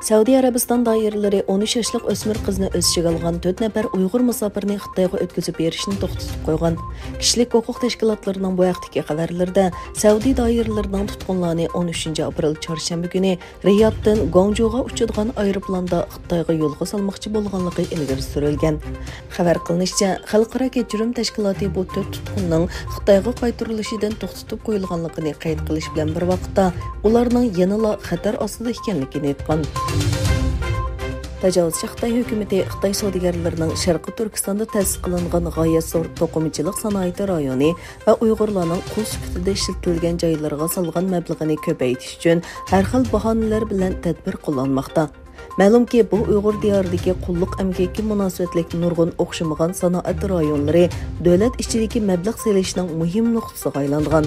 Saudiya Arabiston doiralari 13 yoshli o'smir qizni o'z ichiga olgan 4 nafar Uyg'ur musofirni Xitoyga o'tkazib berishni to'xtatib qo'ygan. Kishilik huquq tashkilotlarining bu vaqtdagi xabarlarida Saudiya doiralarining tutqunlarni 13 aprel chorshanba kuni Riyoddan Guangzhouga uchadigan aeroplanda Xitoyga yo'lga solmoqchi bo'lganligi ilgari surilgan. Xabar qilinishicha, xalqaro kechirim tashkiloti bu 4 tutqunning Xitoyga qaytarilishidan to'xtatib qo'yilganligini qayd qilish bilan bir vaqtda ularning yanada xatar ostida ekanligini aytgan. Tajovuzchi Xitoy hukumati Xitoy savdogarlarining Sharqiy Turkistonda ta'sis qilingan g'oyat zo'r to'qimachilik sanoati rayoni va Uyg'urlarning qul sifatida ishlatilgan joylariga solgan mablag'ini ko'paytirish uchun har xil bahonalar bilan tadbir qo'llanmoqda. Ma'lumki, bu Uyg'ur diyoridagi qulluq amgaki munosabatlik nurg'un o'xshamagan sanoat rayonlari davlat ichidagi mablag' selishning muhim nuqtasiga aylangan.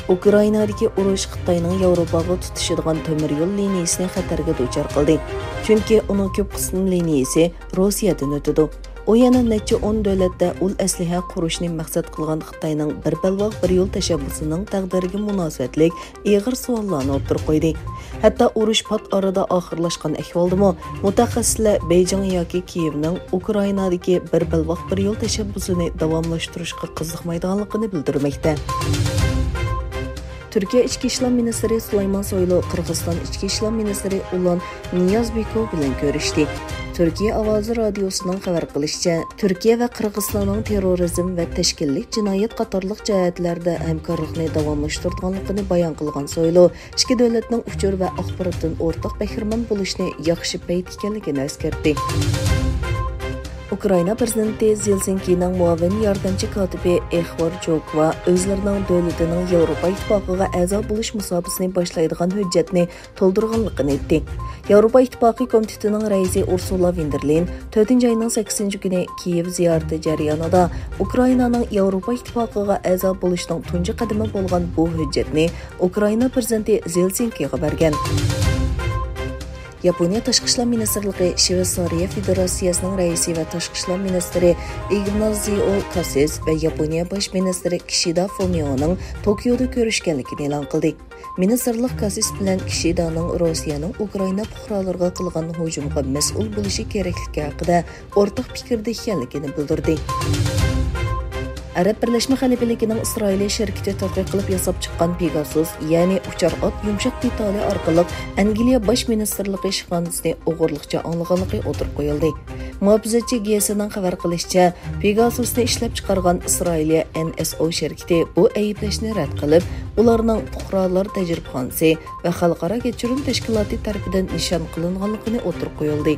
Ukrainadagi urush Xitoyning Yevropaga tutishadigan temir yo'l liniyasini xatarga duchor qildi. Chunki uning ko'p qism liniyasi Rossiyadan o'tadi. U yana necha 10 davlatda ul asliha qurishni maqsad qilgan Xitoyning bir balvoq bir yo'l tashabbusining taqdiriga munosabatlik ig'ir savollarni o'tirib qo'ydi. Hatto urush pat orada oxirlashgan ahvoldami, mutaxassislar Beijing yoki Kiyevning Ukrainadagi bir balvoq bir yo'l tashabbusini davomlashtirishga qiziqmaydiganligini bildirmoqda. Türkiye İçki İşler Ministri Süleyman Soylu, Qırğıziston İçki İşler Ministri Ulan Niyazbekov bilan ko'rishdi. Türkiye Ovozi radiosuning xabar qilishicha, Türkiye va Qirg'izistonning terrorizm va tashkillik jinoyat qatorliq jihatlarda hamkorlikni davomlashtirganligini bayon qilgan Soylu, ikki davlatning uchur va axborotdan o'rtaq bahramand bo'lishni yaxshi payt ekanligini eskartdi. Ukraina prezidenti Zelsinkining muavin yordamchi kotibi Ehvar Chokva o'zlarining davlatining Yevropa ittifoqiga a'zo bo'lish musobaqasini boshlaydigan hujjatni to'ldirganligini aytdi. Yevropa ittifoqi komitetining raisi Ursula von der Leyen 4-oyning 8-kuni Kiyev ziyorati jarayonida Ukrainaning Yevropa ittifoqiga a'zo bo'lishning tunji qadami bo'lgan bu hujjatni Ukraina prezidenti Zelsinkiga bergan. Yaponiya Tashqi ishlar ministrligi Shveysariya Federatsiyasining raisi va tashqi ishlar ministri Ignazio Cassis va Yaponiya bosh ministri Kishida Fumioning Tokioda ko'rishganligini e'lon qildi. Ministrlik Cassis bilan Kishidaning Rossiyaning Ukraina fuqarolariga qilgan hujumga mas'ul bo'lishi kerakligi haqida o'rtaq fikrda ekanligini bildirdi. Arab Birleşme Xalifaligining Isroiliya shirkati tadqiq qilib yasab chiqqan Pegasus, ya'ni uchar ot yumshoq detali orqali Angliya bosh ministrligi ishxonasini o'g'irlikcha anglaganligi o'tirib qo'yildi. Muhofizachi GSning xabar qilishicha, Pegasusni ishlab chiqargan Isroiliya NSO shirkati bu ayblashni rad qilib, ularning fuqarolar tajribaxonasi va xalqaro kechirim tashkiloti tomonidan nishon qilinganligini o'tirib qo'yildi.